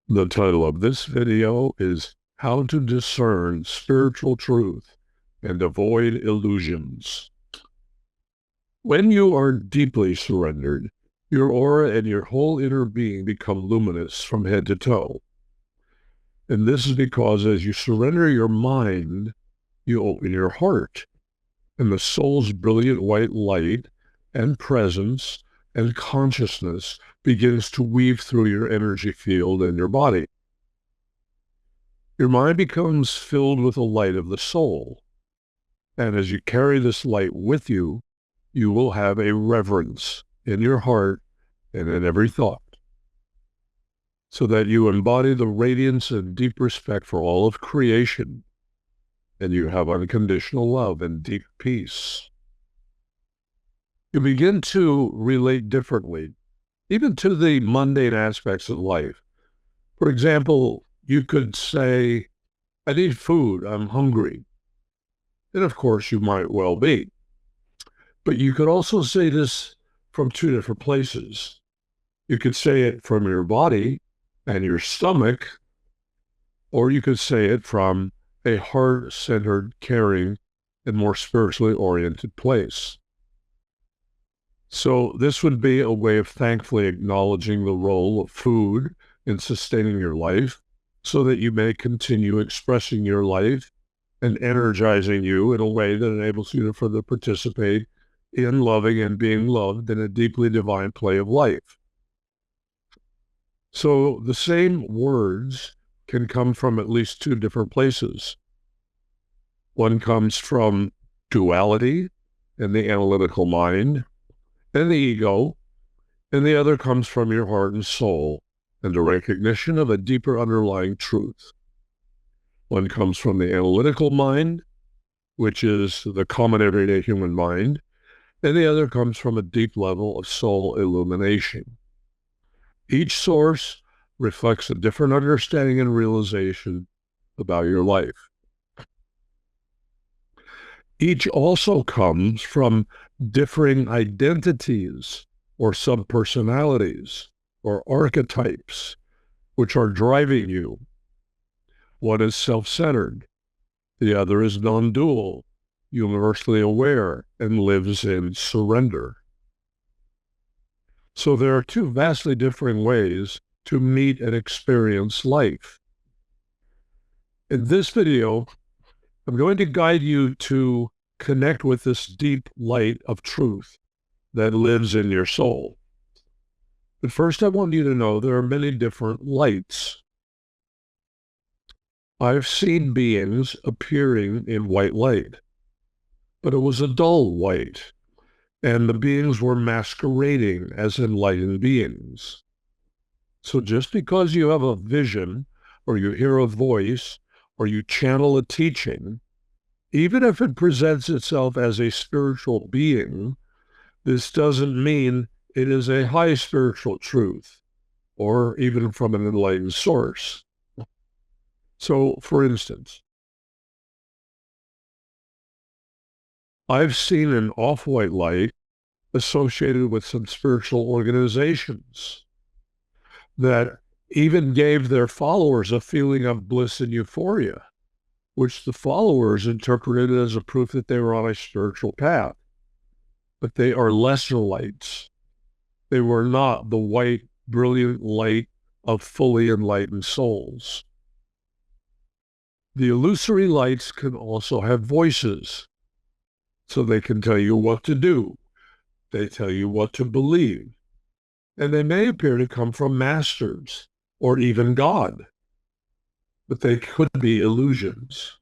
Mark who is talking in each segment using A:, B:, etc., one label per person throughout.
A: The title of this video is How to Discern Spiritual Truth and Avoid Illusions. When you are deeply surrendered, your aura and your whole inner being become luminous from head to toe. And this is because as you surrender your mind, you open your heart, and the soul's brilliant white light and presence and consciousness begins to weave through your energy field and your body. Your mind becomes filled with the light of the soul. And as you carry this light with you, you will have a reverence in your heart and in every thought, so that you embody the radiance and deep respect for all of creation, and you have unconditional love and deep peace. You begin to relate differently, even to the mundane aspects of life. For example, you could say, I need food, I'm hungry. And of course, you might well be. But you could also say this from two different places. You could say it from your body and your stomach, or you could say it from a heart-centered, caring, and more spiritually oriented place. So this would be a way of thankfully acknowledging the role of food in sustaining your life, so that you may continue expressing your life and energizing you in a way that enables you to further participate in loving and being loved in a deeply divine play of life. So the same words can come from at least two different places. One comes from duality and the analytical mind and the ego, and the other comes from your heart and soul and a recognition of a deeper underlying truth. One comes from the analytical mind, which is the common everyday human mind, and the other comes from a deep level of soul illumination. Each source reflects a different understanding and realization about your life. Each also comes from differing identities or subpersonalities or archetypes, which are driving you. One is self-centered. The other is non-dual, universally aware, and lives in surrender. So there are two vastly differing ways to meet and experience life. In this video, I'm going to guide you to connect with this deep light of truth that lives in your soul. But first, I want you to know there are many different lights. I've seen beings appearing in white light, but it was a dull white, and the beings were masquerading as enlightened beings. So just because you have a vision, or you hear a voice, or you channel a teaching, even if it presents itself as a spiritual being, this doesn't mean it is a high spiritual truth, or even from an enlightened source. So, for instance, I've seen an off-white light associated with some spiritual organizations that even gave their followers a feeling of bliss and euphoria, which the followers interpreted as a proof that they were on a spiritual path. But they are lesser lights. They were not the white, brilliant light of fully enlightened souls. The illusory lights can also have voices, so they can tell you what to do. They tell you what to believe. And they may appear to come from masters or even God, but they could be illusions.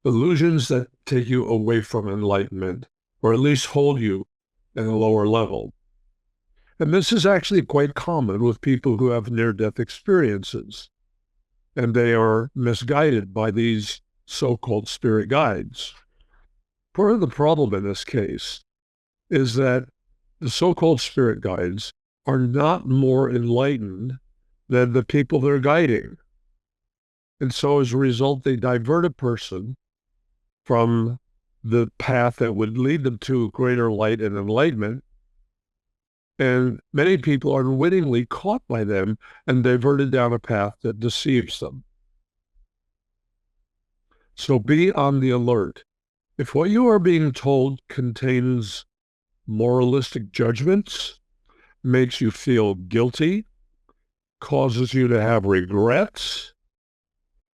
A: Illusions that take you away from enlightenment, or at least hold you at a lower level. And this is actually quite common with people who have near-death experiences, and they are misguided by these so-called spirit guides. Part of the problem in this case is that the so-called spirit guides are not more enlightened than the people they're guiding. And so as a result, they divert a person from the path that would lead them to greater light and enlightenment, And many people are unwittingly caught by them and diverted down a path that deceives them. So be on the alert. If what you are being told contains moralistic judgments, makes you feel guilty, causes you to have regrets,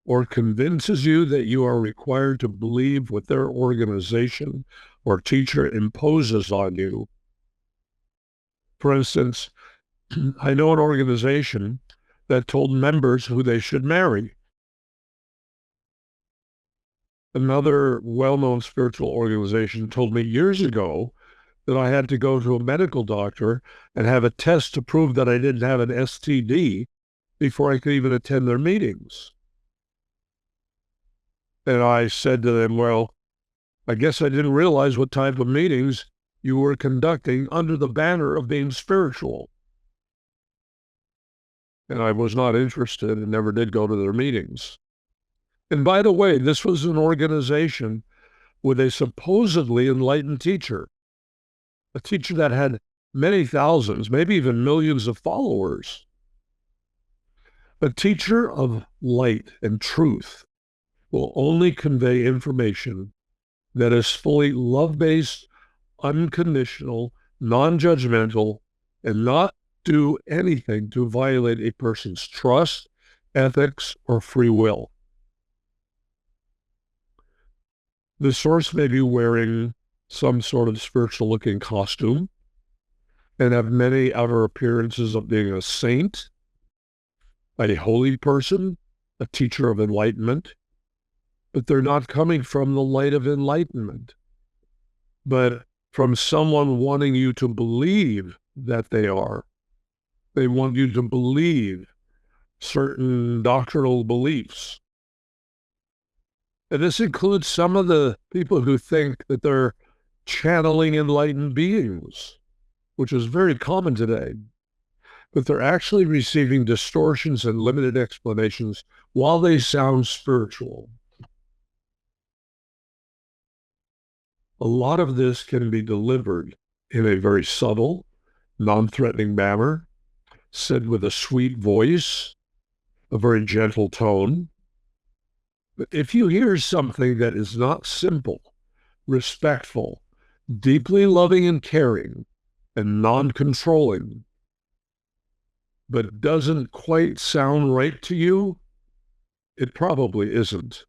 A: or convinces you that you are required to believe what their organization or teacher imposes on you. For instance, I know an organization that told members who they should marry. Another well-known spiritual organization told me years ago that I had to go to a medical doctor and have a test to prove that I didn't have an STD before I could even attend their meetings. And I said to them, well, I guess I didn't realize what type of meetings you were conducting under the banner of being spiritual. And I was not interested and never did go to their meetings. And by the way, this was an organization with a supposedly enlightened teacher, a teacher that had many thousands, maybe even millions of followers. A teacher of light and truth will only convey information that is fully love-based, unconditional, non-judgmental, and not do anything to violate a person's trust, ethics, or free will. The source may be wearing some sort of spiritual-looking costume and have many outer appearances of being a saint, a holy person, a teacher of enlightenment, but they're not coming from the light of enlightenment, but from someone wanting you to believe that they are. They want you to believe certain doctrinal beliefs. And this includes some of the people who think that they're channeling enlightened beings, which is very common today. But they're actually receiving distortions and limited explanations while they sound spiritual. A lot of this can be delivered in a very subtle, non-threatening manner, said with a sweet voice, a very gentle tone. But if you hear something that is not simple, respectful, deeply loving and caring, and non-controlling, but doesn't quite sound right to you, it probably isn't.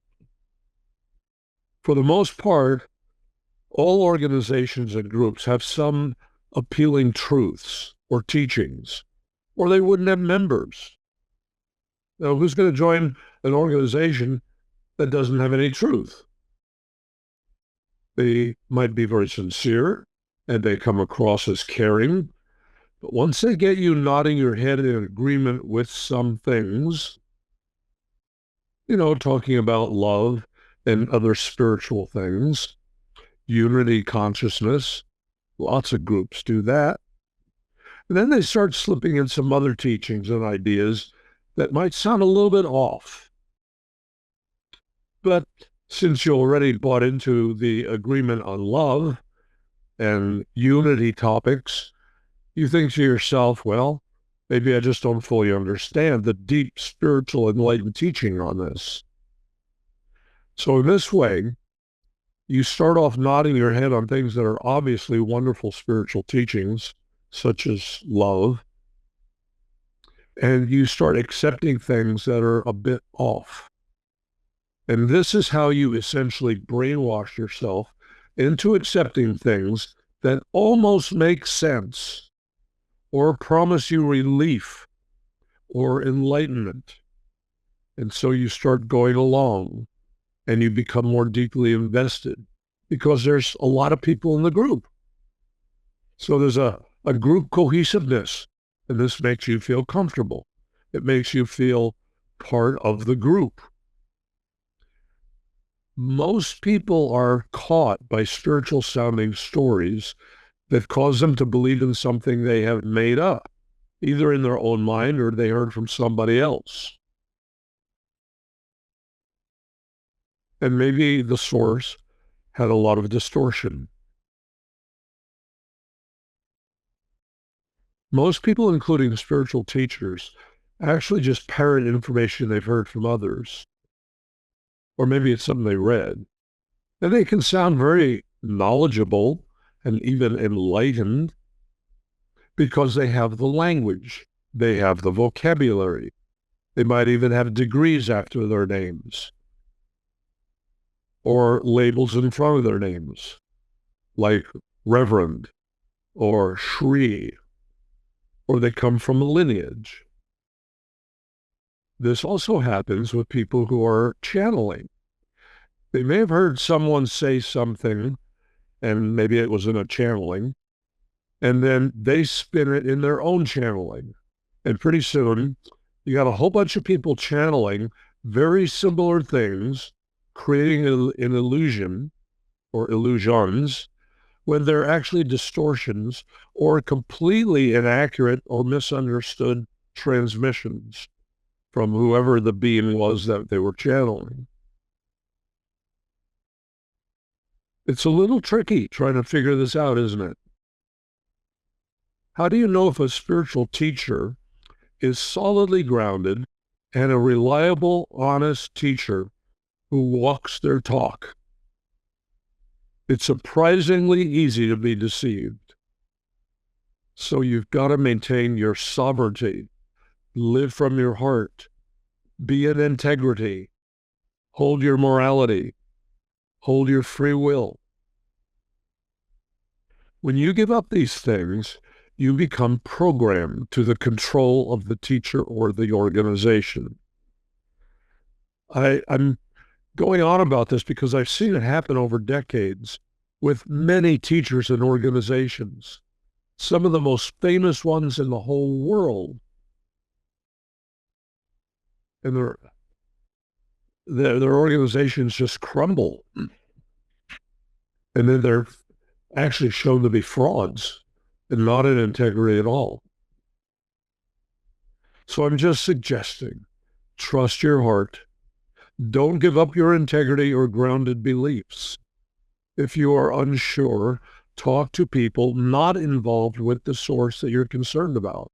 A: For the most part, all organizations and groups have some appealing truths or teachings, or they wouldn't have members. Now, who's going to join an organization that doesn't have any truth? They might be very sincere and they come across as caring, but once they get you nodding your head in agreement with some things, talking about love and other spiritual things, unity consciousness, lots of groups do that. And then they start slipping in some other teachings and ideas that might sound a little bit off. But since you already bought into the agreement on love and unity topics, you think to yourself, well, maybe I just don't fully understand the deep spiritual enlightened teaching on this. So in this way, you start off nodding your head on things that are obviously wonderful spiritual teachings, such as love, and you start accepting things that are a bit off. And this is how you essentially brainwash yourself into accepting things that almost make sense or promise you relief or enlightenment. And so you start going along and you become more deeply invested because there's a lot of people in the group. So there's a group cohesiveness, and this makes you feel comfortable. It makes you feel part of the group. Most people are caught by spiritual sounding stories that cause them to believe in something they have made up, either in their own mind or they heard from somebody else. And maybe the source had a lot of distortion. Most people, including spiritual teachers, actually just parrot information they've heard from others, or maybe it's something they read. And they can sound very knowledgeable and even enlightened because they have the language, they have the vocabulary. They might even have degrees after their names or labels in front of their names, like Reverend or Shri, or they come from a lineage. This also happens with people who are channeling. They may have heard someone say something, and maybe it was in a channeling, and then they spin it in their own channeling. And pretty soon, you got a whole bunch of people channeling very similar things, creating an illusion or illusions when they're actually distortions or completely inaccurate or misunderstood transmissions from whoever the being was that they were channeling. It's a little tricky trying to figure this out, isn't it? How do you know if a spiritual teacher is solidly grounded and a reliable, honest teacher who walks their talk? It's surprisingly easy to be deceived. So you've got to maintain your sovereignty, live from your heart, be in integrity, hold your morality, hold your free will. When you give up these things, you become programmed to the control of the teacher or the organization. I'm going on about this because I've seen it happen over decades with many teachers and organizations, some of the most famous ones in the whole world. And their organizations just crumble. And then they're actually shown to be frauds and not in integrity at all. So I'm just suggesting, trust your heart. Don't give up your integrity or grounded beliefs. If you are unsure, talk to people not involved with the source that you're concerned about.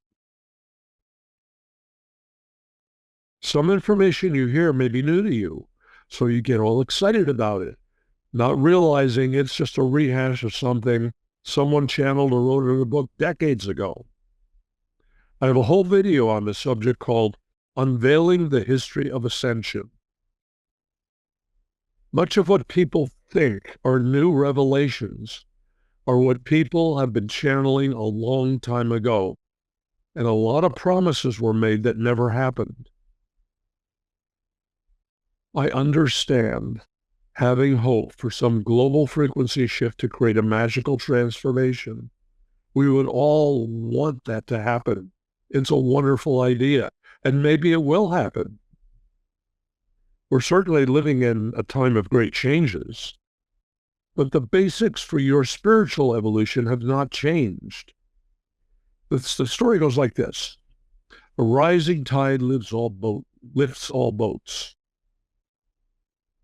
A: Some information you hear may be new to you, so you get all excited about it, not realizing it's just a rehash of something someone channeled or wrote in a book decades ago. I have a whole video on this subject called Unveiling the History of Ascension. Much of what people think are new revelations are what people have been channeling a long time ago, and a lot of promises were made that never happened. I understand having hope for some global frequency shift to create a magical transformation. We would all want that to happen. It's a wonderful idea, and maybe it will happen. We're certainly living in a time of great changes, but the basics for your spiritual evolution have not changed. The story goes like this. A rising tide lifts all boats.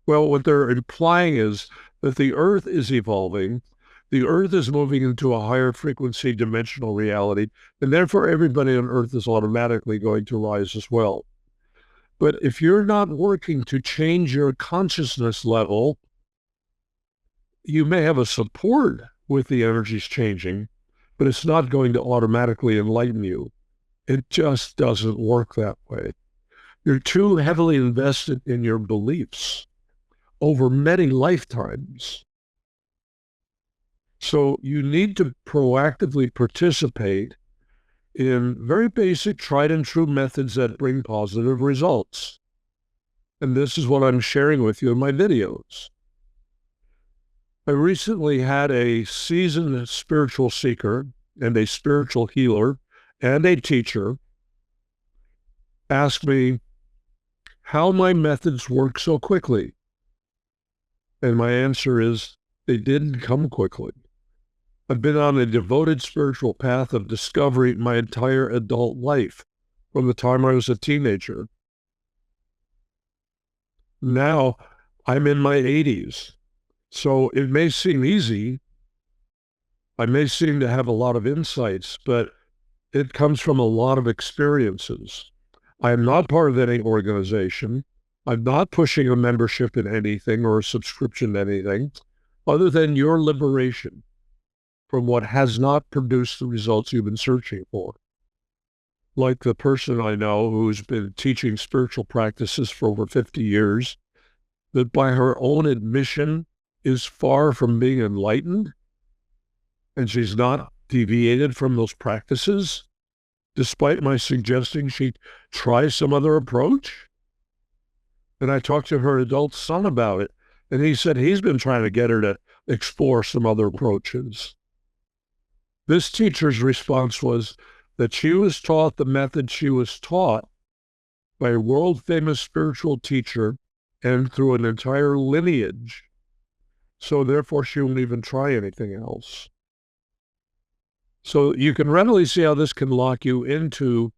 A: Well, what they're implying is that the Earth is evolving, the Earth is moving into a higher frequency dimensional reality, and therefore everybody on Earth is automatically going to rise as well. But if you're not working to change your consciousness level, you may have a support with the energies changing, but it's not going to automatically enlighten you. It just doesn't work that way. You're too heavily invested in your beliefs over many lifetimes. So you need to proactively participate in very basic, tried and true methods that bring positive results. And this is what I'm sharing with you in my videos. I recently had a seasoned spiritual seeker and a spiritual healer and a teacher ask me how my methods work so quickly. And my answer is, they didn't come quickly. I've been on a devoted spiritual path of discovery my entire adult life, from the time I was a teenager. Now I'm in my 80s, so it may seem easy. I may seem to have a lot of insights, but it comes from a lot of experiences. I am not part of any organization. I'm not pushing a membership in anything or a subscription to anything other than your liberation from what has not produced the results you've been searching for. Like the person I know who's been teaching spiritual practices for over 50 years, that by her own admission is far from being enlightened, and she's not deviated from those practices, despite my suggesting she try some other approach. And I talked to her adult son about it, and he said he's been trying to get her to explore some other approaches. This teacher's response was that she was taught the method she was taught by a world-famous spiritual teacher and through an entire lineage. So therefore, she won't even try anything else. So you can readily see how this can lock you into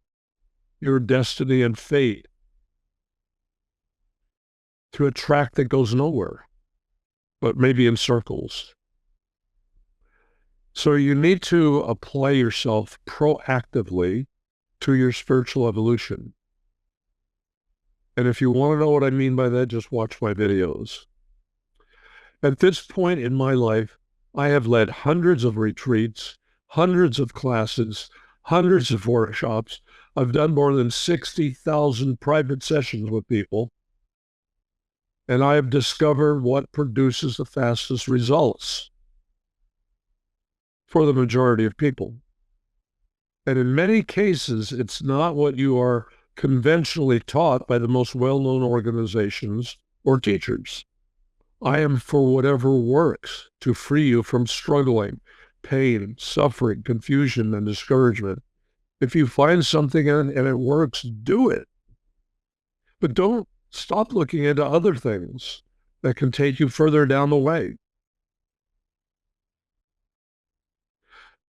A: your destiny and fate to a track that goes nowhere, but maybe in circles. So you need to apply yourself proactively to your spiritual evolution. And if you want to know what I mean by that, just watch my videos. At this point in my life, I have led hundreds of retreats, hundreds of classes, hundreds of workshops. I've done more than 60,000 private sessions with people. And I have discovered what produces the fastest results for the majority of people. And in many cases, it's not what you are conventionally taught by the most well-known organizations or teachers. I am for whatever works to free you from struggling, pain, suffering, confusion, and discouragement. If you find something and it works, do it. But don't stop looking into other things that can take you further down the way.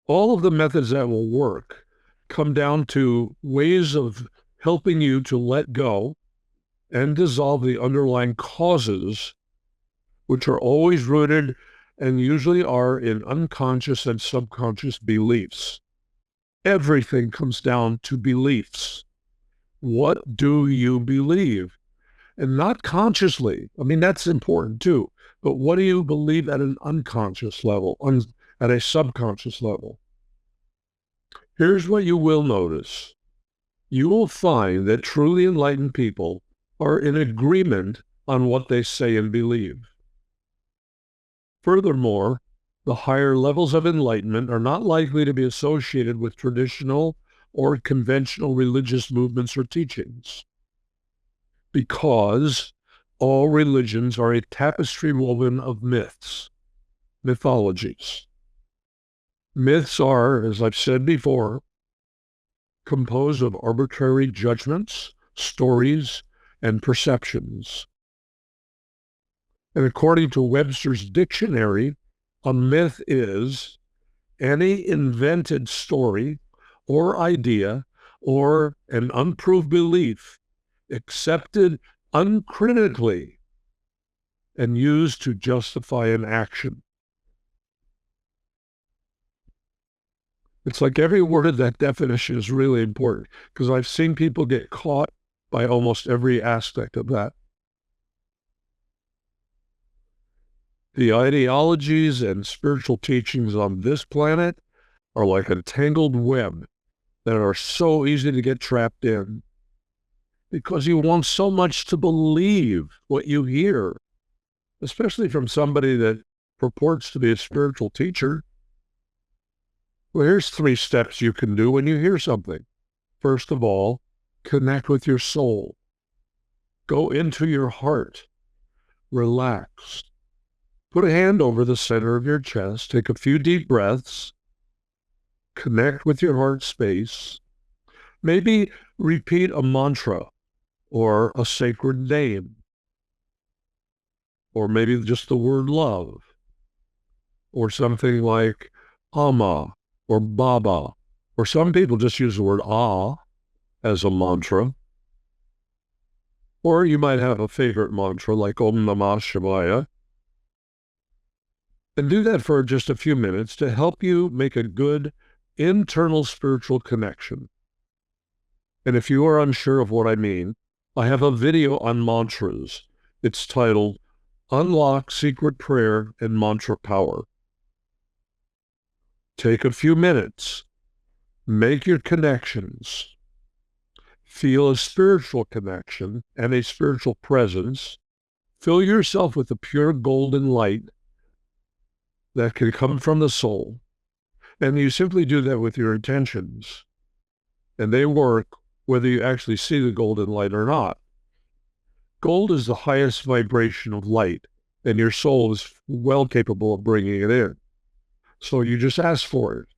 A: All of the methods that will work come down to ways of helping you to let go and dissolve the underlying causes, which are always rooted and usually are in unconscious and subconscious beliefs. Everything comes down to beliefs. What do you believe? And not consciously. I mean, that's important too. But what do you believe at an unconscious level, at a subconscious level? Here's what you will notice. You will find that truly enlightened people are in agreement on what they say and believe. Furthermore, the higher levels of enlightenment are not likely to be associated with traditional or conventional religious movements or teachings, because all religions are a tapestry woven of myths, mythologies. Myths are, as I've said before, composed of arbitrary judgments, stories, and perceptions. And according to Webster's dictionary, a myth is any invented story or idea or an unproved belief accepted uncritically and used to justify an action. It's like every word of that definition is really important, because I've seen people get caught by almost every aspect of that. The ideologies and spiritual teachings on this planet are like a tangled web that are so easy to get trapped in, because you want so much to believe what you hear, especially from somebody that purports to be a spiritual teacher. Well, here's 3 steps you can do when you hear something. First of all, connect with your soul. Go into your heart. Relax. Put a hand over the center of your chest. Take a few deep breaths. Connect with your heart space. Maybe repeat a mantra or a sacred name, or maybe just the word love, or something like Ama or Baba, or some people just use the word Ah as a mantra. Or you might have a favorite mantra like Om Namah Shivaya. And do that for just a few minutes to help you make a good internal spiritual connection. And if you are unsure of what I mean, I have a video on mantras. It's titled Unlock Secret Prayer and Mantra Power. Take a few minutes, make your connections, feel a spiritual connection and a spiritual presence. Fill yourself with the pure golden light that can come from the soul. And you simply do that with your intentions. And they work whether you actually see the golden light or not. Gold is the highest vibration of light, and your soul is well capable of bringing it in. So you just ask for it.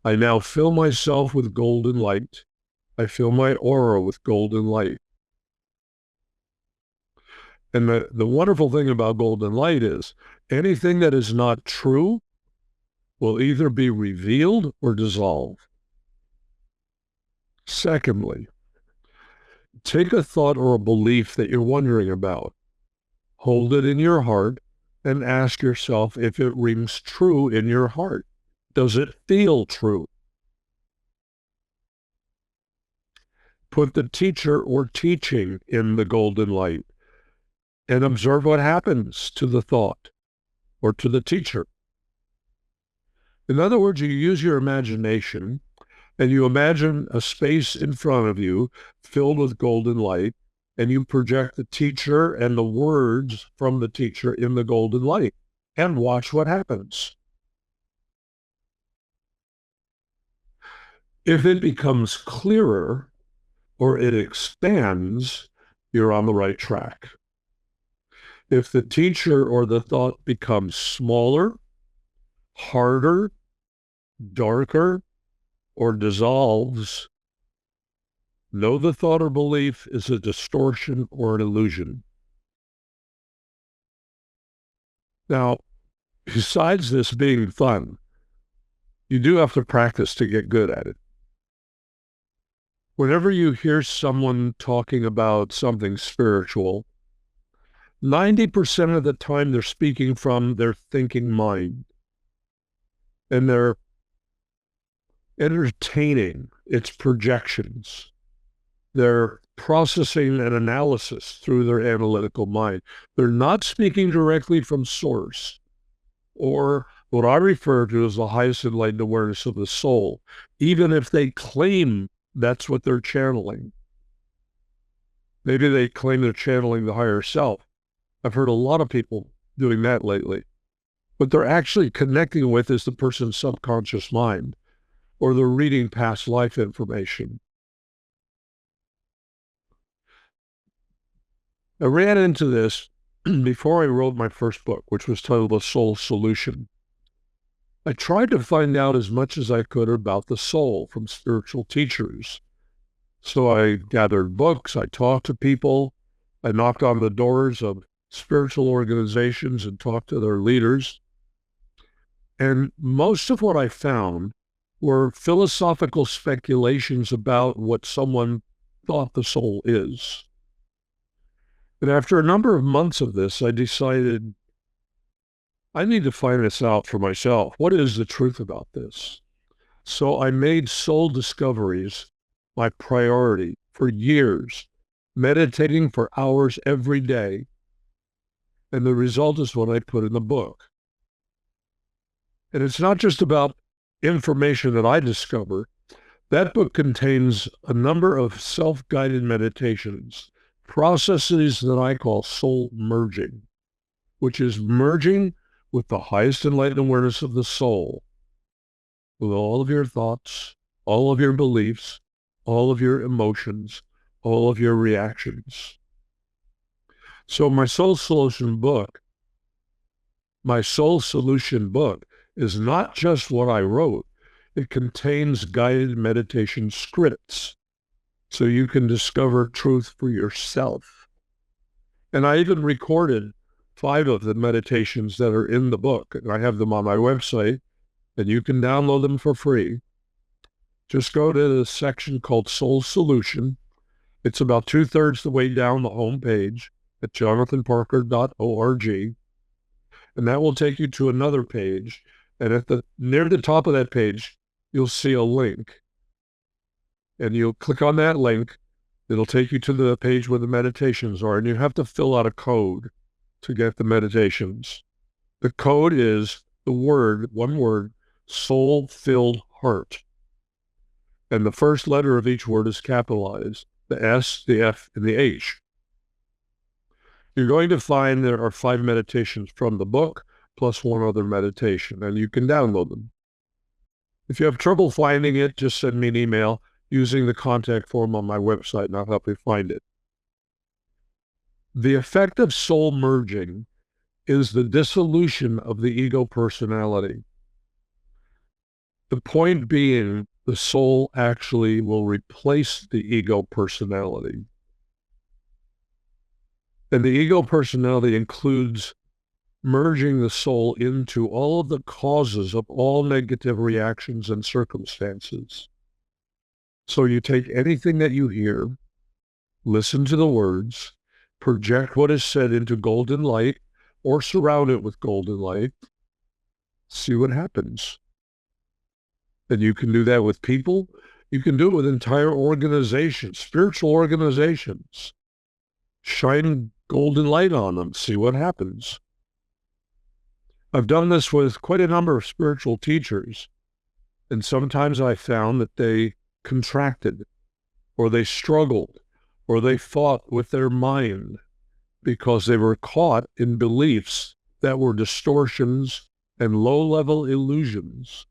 A: I now fill myself with golden light. I fill my aura with golden light. And the wonderful thing about golden light is anything that is not true will either be revealed or dissolved. Secondly, take a thought or a belief that you're wondering about. Hold it in your heart and ask yourself if it rings true in your heart. Does it feel true? Put the teacher or teaching in the golden light and observe what happens to the thought or to the teacher. In other words, you use your imagination and you imagine a space in front of you filled with golden light, and you project the teacher and the words from the teacher in the golden light and watch what happens. If it becomes clearer or it expands, you're on the right track. If the teacher or the thought becomes smaller, harder, darker, or dissolves, know the thought or belief is a distortion or an illusion. Now, besides this being fun, you do have to practice to get good at it. Whenever you hear someone talking about something spiritual, 90% of the time they're speaking from their thinking mind. And they're entertaining its projections. They're processing and analysis through their analytical mind. They're not speaking directly from source, or what I refer to as the highest enlightened awareness of the soul, even if they claim that's what they're channeling. Maybe they claim they're channeling the higher self. I've heard a lot of people doing that lately. What they're actually connecting with is the person's subconscious mind, or they're reading past life information. I ran into this before I wrote my first book, which was titled The Soul Solution. I tried to find out as much as I could about the soul from spiritual teachers. So I gathered books, I talked to people, I knocked on the doors of spiritual organizations and talked to their leaders. And most of what I found were philosophical speculations about what someone thought the soul is. And after a number of months of this, I decided I need to find this out for myself. What is the truth about this? So I made soul discoveries my priority for years, meditating for hours every day. And the result is what I put in the book. And it's not just about information that I discover. That book contains a number of self-guided meditations, processes that I call soul merging, which is merging with the highest enlightened awareness of the soul, with all of your thoughts, all of your beliefs, all of your emotions, all of your reactions. So my Soul Solution book is not just what I wrote. It contains guided meditation scripts so you can discover truth for yourself. And I even recorded 5 of the meditations that are in the book, and I have them on my website, and you can download them for free. Just go to the section called Soul Solution. It's about 2/3 the way down the home page at jonathanparker.org. And that will take you to another page. And near the top of that page you'll see a link. And you'll click on that link. It'll take you to the page where the meditations are, and you have to fill out a code to get the meditations. The code is the word, one word, soul-filled heart. And the first letter of each word is capitalized, the S, the F, and the H. You're going to find there are 5 meditations from the book, plus one other meditation, and you can download them. If you have trouble finding it, just send me an email using the contact form on my website, and I'll help you find it. The effect of soul merging is the dissolution of the ego personality. The point being, the soul actually will replace the ego personality. And the ego personality includes merging the soul into all of the causes of all negative reactions and circumstances. So you take anything that you hear, listen to the words, project what is said into golden light, or surround it with golden light, see what happens. And you can do that with people. You can do it with entire organizations, spiritual organizations. Shine golden light on them, see what happens. I've done this with quite a number of spiritual teachers, and sometimes I found that they contracted, or they struggled, or they fought with their mind because they were caught in beliefs that were distortions and low-level illusions.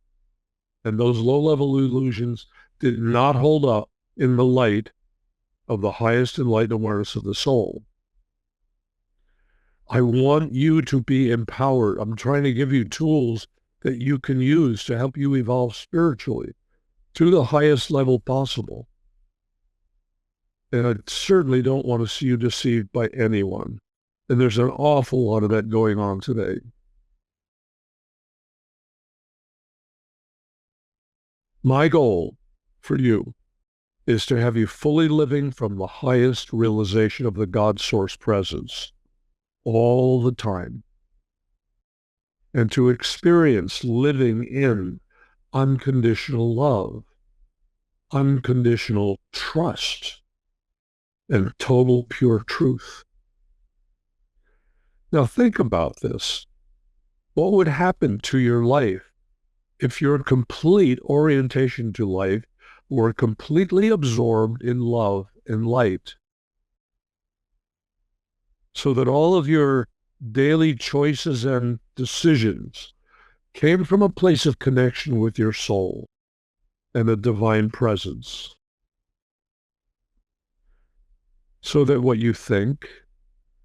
A: And those low-level illusions did not hold up in the light of the highest enlightened awareness of the soul. I want you to be empowered. I'm trying to give you tools that you can use to help you evolve spiritually to the highest level possible. And I certainly don't want to see you deceived by anyone. And there's an awful lot of that going on today. My goal for you is to have you fully living from the highest realization of the God Source presence all the time, and to experience living in unconditional love, unconditional trust, and total pure truth. Now think about this. What would happen to your life if your complete orientation to life were completely absorbed in love and light, so that all of your daily choices and decisions came from a place of connection with your soul and the divine presence, so that what you think,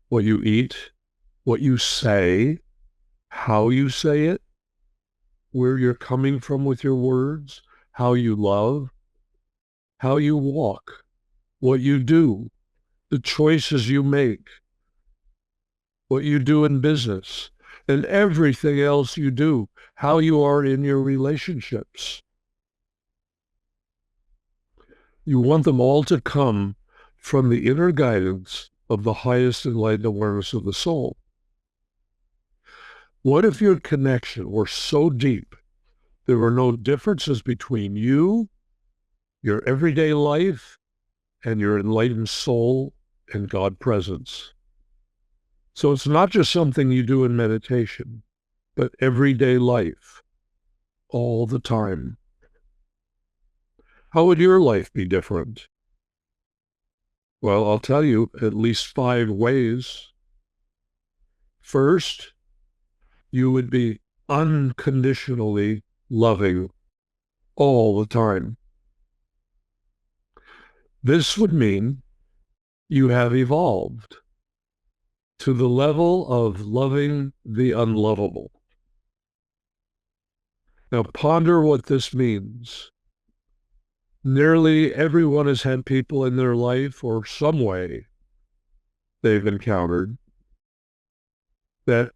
A: what you eat, what you say, how you say it, where you're coming from with your words, how you love, how you walk, what you do, the choices you make, what you do in business, and everything else you do, how you are in your relationships. You want them all to come from the inner guidance of the highest enlightened awareness of the soul. What if your connection were so deep there were no differences between you, your everyday life, and your enlightened soul and God presence? So it's not just something you do in meditation, but everyday life, all the time. How would your life be different? Well, I'll tell you at least 5 ways. First, you would be unconditionally loving all the time. This would mean you have evolved to the level of loving the unlovable. Now ponder what this means. Nearly everyone has had people in their life or some way they've encountered that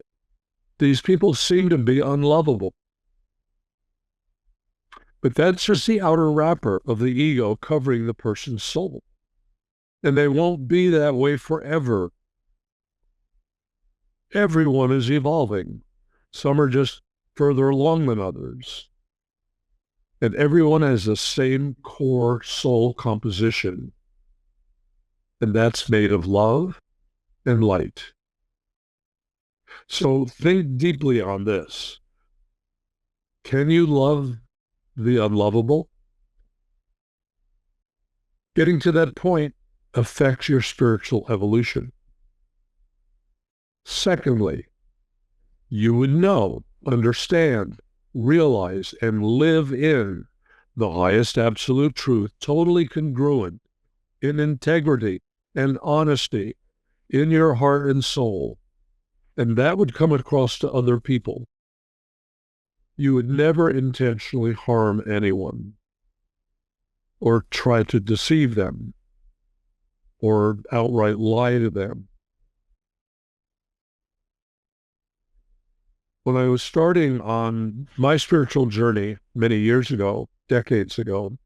A: these people seem to be unlovable. But that's just the outer wrapper of the ego covering the person's soul. And they won't be that way forever. Everyone is evolving. Some are just further along than others. And everyone has the same core soul composition, and that's made of love and light. So think deeply on this. Can you love the unlovable? Getting to that point affects your spiritual evolution. Secondly, you would know, understand, realize, and live in the highest absolute truth, totally congruent, in integrity and honesty in your heart and soul. And that would come across to other people. You would never intentionally harm anyone or try to deceive them or outright lie to them. When I was starting on my spiritual journey many years ago, decades ago,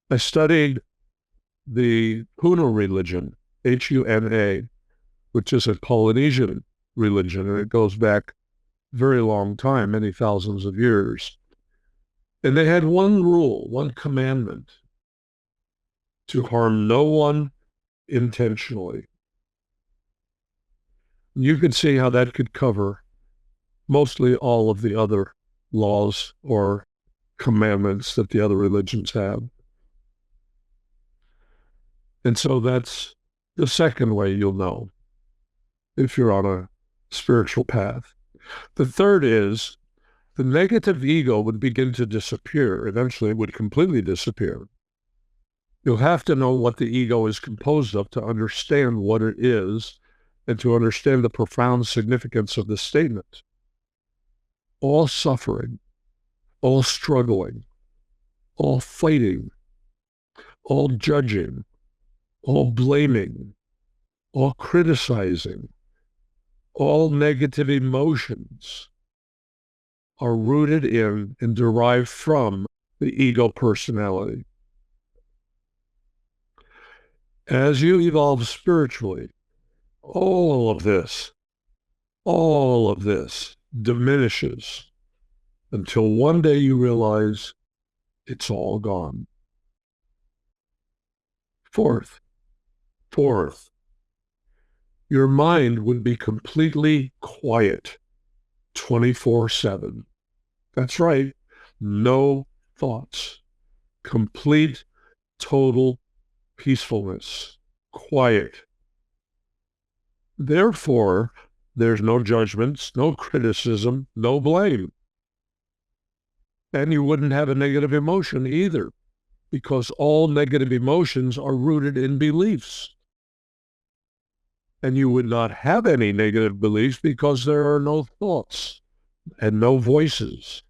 A: I studied the Huna religion, Huna, which is a Polynesian religion, and it goes back a very long time, many thousands of years. And they had one rule, one commandment, to harm no one intentionally. You could see how that could cover mostly all of the other laws or commandments that the other religions have. And so that's the second way you'll know if you're on a spiritual path. The third is the negative ego would begin to disappear. Eventually, it would completely disappear. You'll have to know what the ego is composed of to understand what it is and to understand the profound significance of this statement. All suffering, all struggling, all fighting, all judging, all blaming, all criticizing, all negative emotions are rooted in and derived from the ego personality. As you evolve spiritually, all of this diminishes until one day you realize it's all gone. Fourth, your mind would be completely quiet 24/7. That's right. No thoughts. Complete, total peacefulness. Quiet. Therefore, there's no judgments, no criticism, no blame. And you wouldn't have a negative emotion either, because all negative emotions are rooted in beliefs. And you would not have any negative beliefs because there are no thoughts and no voices.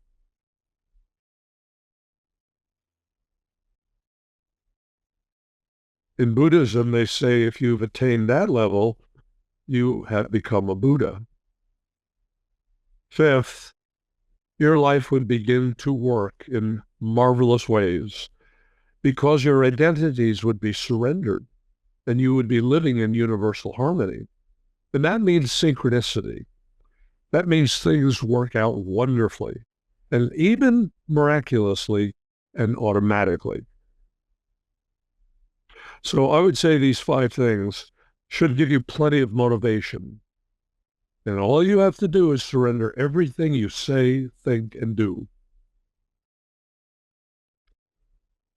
A: In Buddhism, they say if you've attained that level, you have become a Buddha. Fifth, your life would begin to work in marvelous ways because your identities would be surrendered and you would be living in universal harmony. And that means synchronicity. That means things work out wonderfully and even miraculously and automatically. So I would say these 5 things should give you plenty of motivation. And all you have to do is surrender everything you say, think, and do.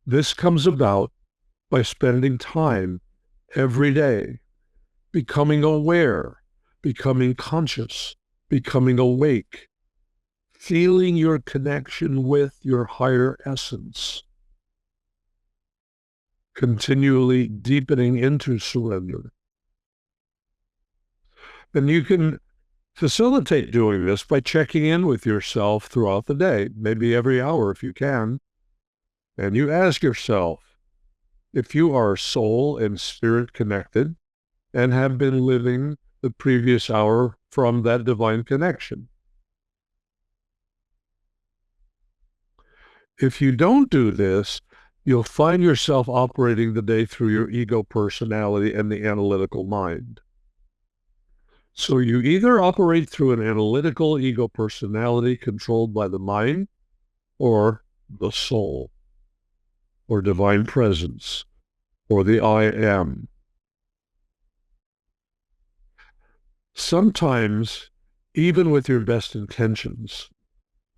A: This comes about by spending time every day, becoming aware, becoming conscious, becoming awake, feeling your connection with your higher essence, continually deepening into surrender. And you can facilitate doing this by checking in with yourself throughout the day, maybe every hour if you can. And you ask yourself, if you are soul and spirit connected and have been living the previous hour from that divine connection. If you don't do this, you'll find yourself operating the day through your ego personality and the analytical mind. So you either operate through an analytical ego personality controlled by the mind, or the soul, or divine presence, or the I am. Sometimes, even with your best intentions,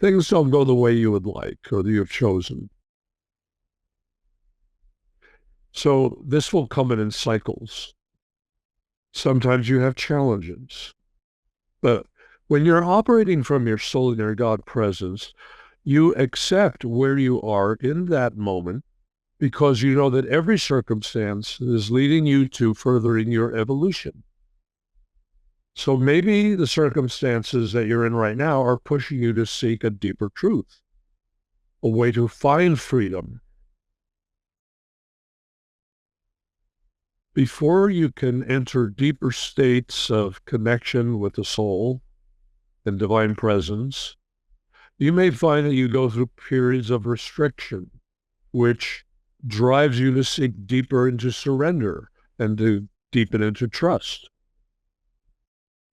A: things don't go the way you would like or that you've chosen. So this will come in cycles. Sometimes you have challenges. But when you're operating from your soul and your God presence, you accept where you are in that moment because you know that every circumstance is leading you to furthering your evolution. So maybe the circumstances that you're in right now are pushing you to seek a deeper truth, a way to find freedom. Before you can enter deeper states of connection with the soul and divine presence, you may find that you go through periods of restriction, which drives you to seek deeper into surrender and to deepen into trust.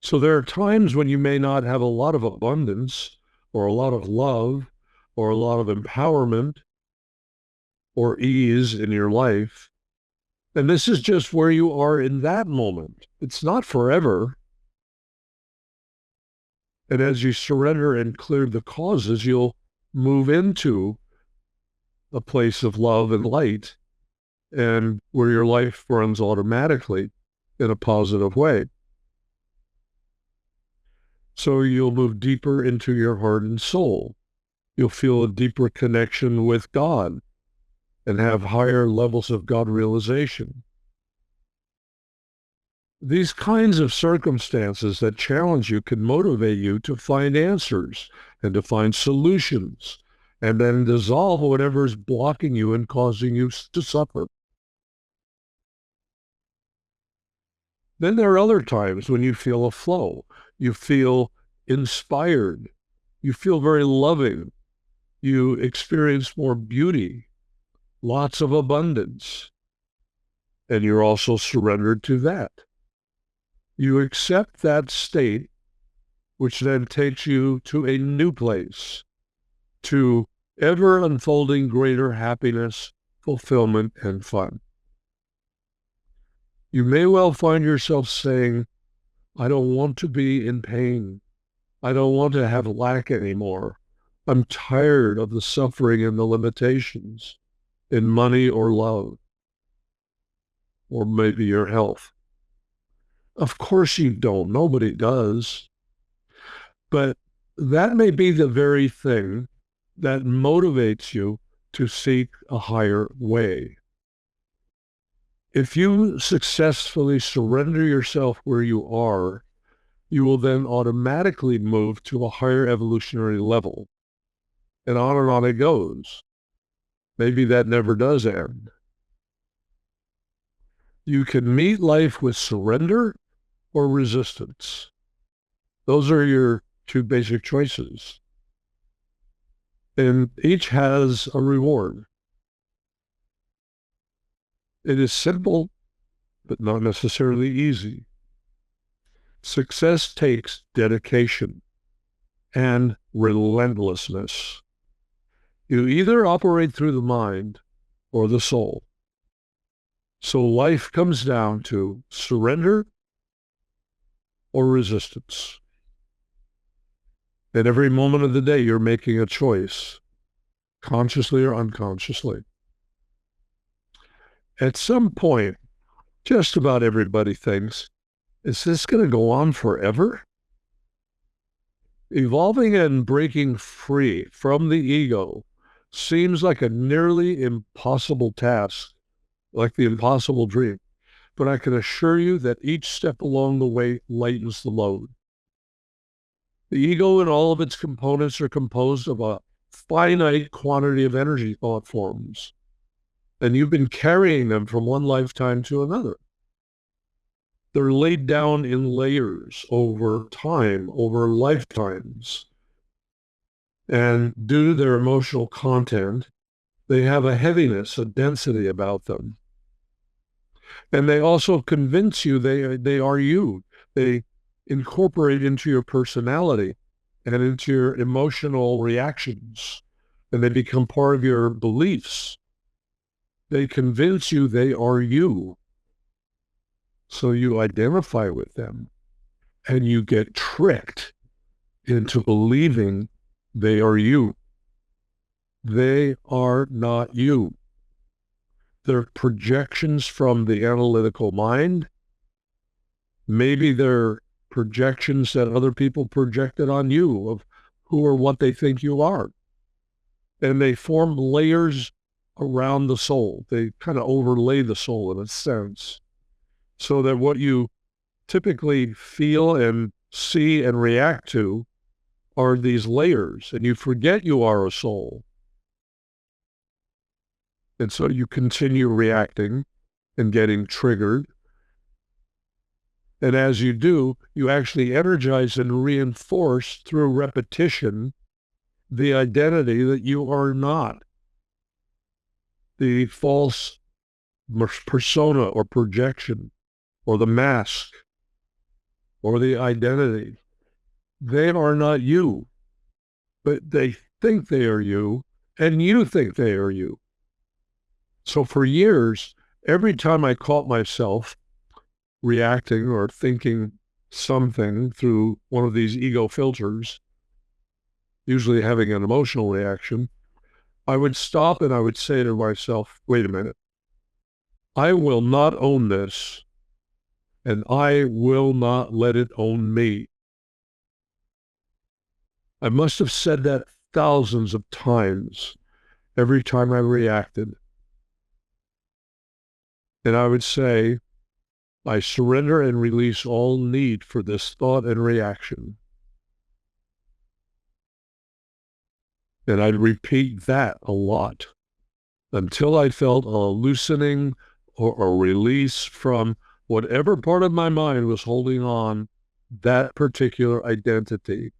A: So there are times when you may not have a lot of abundance or a lot of love or a lot of empowerment or ease in your life. And this is just where you are in that moment. It's not forever. And as you surrender and clear the causes, you'll move into a place of love and light and where your life runs automatically in a positive way. So you'll move deeper into your heart and soul. You'll feel a deeper connection with God and have higher levels of God realization. These kinds of circumstances that challenge you can motivate you to find answers and to find solutions and then dissolve whatever is blocking you and causing you to suffer. Then there are other times when you feel a flow. You feel inspired. You feel very loving. You experience more beauty, lots of abundance, and you're also surrendered to that. You accept that state, which then takes you to a new place, to ever unfolding greater happiness, fulfillment, and fun. You may well find yourself saying, I don't want to be in pain. I don't want to have lack anymore. I'm tired of the suffering and the limitations in money or love, or maybe your health. Of course you don't. Nobody does. But that may be the very thing that motivates you to seek a higher way. If you successfully surrender yourself where you are, you will then automatically move to a higher evolutionary level. And on it goes. Maybe that never does end. You can meet life with surrender or resistance. Those are your two basic choices. And each has a reward. It is simple, but not necessarily easy. Success takes dedication and relentlessness. You either operate through the mind or the soul. So life comes down to surrender or resistance. At every moment of the day, you're making a choice, consciously or unconsciously. At some point, just about everybody thinks, is this going to go on forever? Evolving and breaking free from the ego seems like a nearly impossible task, like the impossible dream. But I can assure you that each step along the way lightens the load. The ego and all of its components are composed of a finite quantity of energy thought forms. And you've been carrying them from one lifetime to another. They're laid down in layers over time, over lifetimes. And due to their emotional content, they have a heaviness, a density about them. And they also convince you they are you. They incorporate into your personality and into your emotional reactions and they become part of your beliefs. They convince you they are you. So you identify with them and you get tricked into believing they are you. They are not you. They're projections from the analytical mind. Maybe they're projections that other people projected on you of who or what they think you are. And they form layers around the soul. They kind of overlay the soul in a sense, so that what you typically feel and see and react to are these layers, and you forget you are a soul. And so you continue reacting and getting triggered. And as you do, you actually energize and reinforce through repetition the identity that you are not. The false persona or projection or the mask or the identity. They are not you, but they think they are you, and you think they are you. So for years, every time I caught myself reacting or thinking something through one of these ego filters, usually having an emotional reaction, I would stop and I would say to myself, wait a minute, I will not own this, and I will not let it own me. I must have said that thousands of times every time I reacted. And I would say, I surrender and release all need for this thought and reaction. And I'd repeat that a lot until I felt a loosening or a release from whatever part of my mind was holding on that particular identity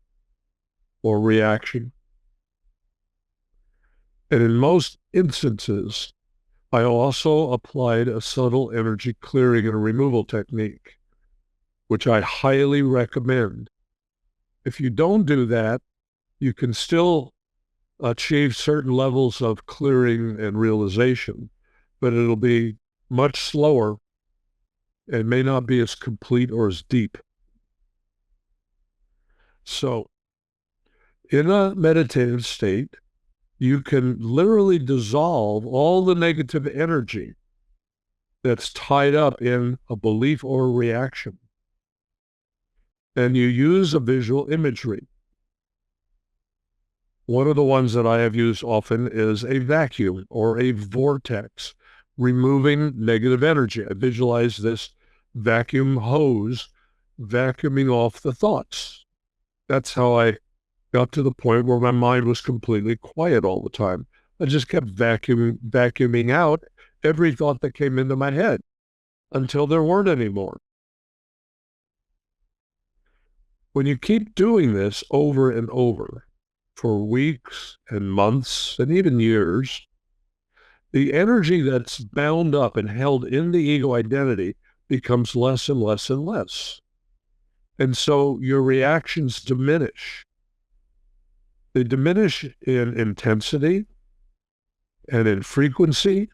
A: or reaction. And in most instances, I also applied a subtle energy clearing and removal technique, which I highly recommend. If you don't do that, you can still achieve certain levels of clearing and realization, but it'll be much slower and may not be as complete or as deep. So in a meditative state, you can literally dissolve all the negative energy that's tied up in a belief or a reaction. And you use a visual imagery. One of the ones that I have used often is a vacuum or a vortex, removing negative energy. I visualize this vacuum hose vacuuming off the thoughts. That's how I got to the point where my mind was completely quiet all the time. I just kept vacuuming out every thought that came into my head until there weren't any more. When you keep doing this over and over for weeks and months and even years, the energy that's bound up and held in the ego identity becomes less and less and less. And so your reactions diminish. They diminish in intensity and in frequency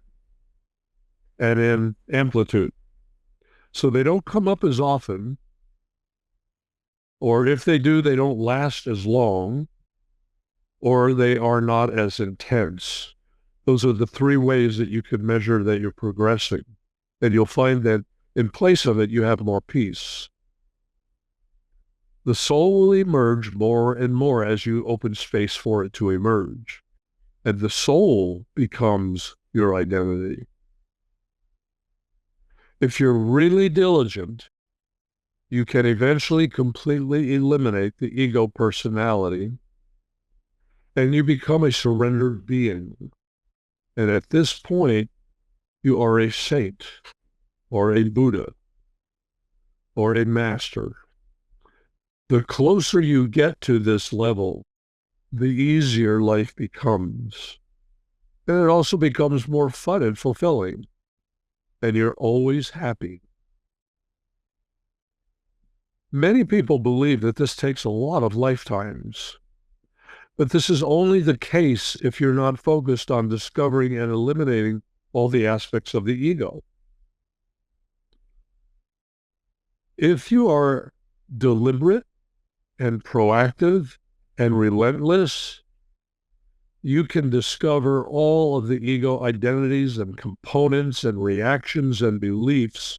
A: and in amplitude. So they don't come up as often, or if they do, they don't last as long, or they are not as intense. Those are the three ways that you can measure that you're progressing. And you'll find that in place of it, you have more peace. The soul will emerge more and more as you open space for it to emerge. And the soul becomes your identity. If you're really diligent, you can eventually completely eliminate the ego personality, and you become a surrendered being. And at this point, you are a saint, or a Buddha, or a master. The closer you get to this level, the easier life becomes. And it also becomes more fun and fulfilling. And you're always happy. Many people believe that this takes a lot of lifetimes. But this is only the case if you're not focused on discovering and eliminating all the aspects of the ego. If you are deliberate and proactive and relentless, you can discover all of the ego identities and components and reactions and beliefs.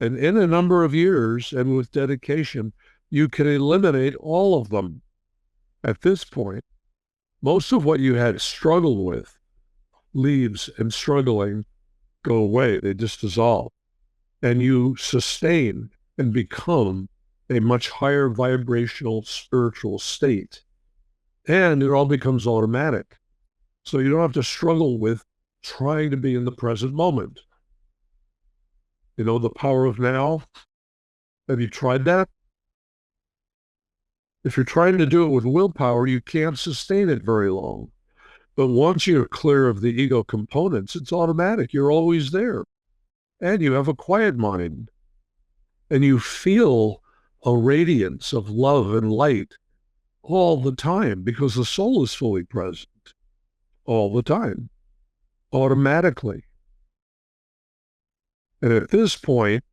A: And in a number of years and with dedication, you can eliminate all of them. At this point, most of what you had struggled with, leaves and struggling, go away. They just dissolve. And you sustain and become a much higher vibrational spiritual state. And it all becomes automatic. So you don't have to struggle with trying to be in the present moment. You know, the power of now. Have you tried that? If you're trying to do it with willpower, you can't sustain it very long. But once you're clear of the ego components, it's automatic. You're always there. And you have a quiet mind. And you feel a radiance of love and light all the time because the soul is fully present all the time, automatically. And at this point,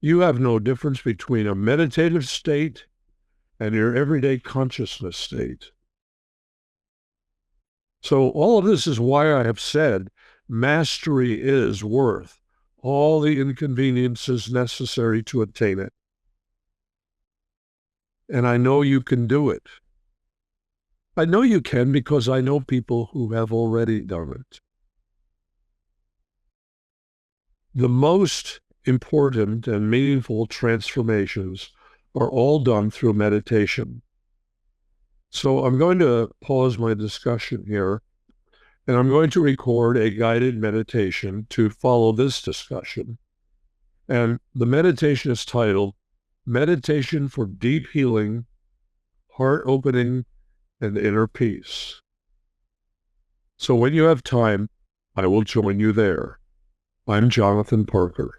A: you have no difference between a meditative state and your everyday consciousness state. So all of this is why I have said mastery is worth all the inconveniences necessary to attain it. And I know you can do it. I know you can because I know people who have already done it. The most important and meaningful transformations are all done through meditation. So I'm going to pause my discussion here, and I'm going to record a guided meditation to follow this discussion. And the meditation is titled Meditation for Deep Healing, Heart Opening, and Inner Peace. So when you have time, I will join you there. I'm Jonathan Parker.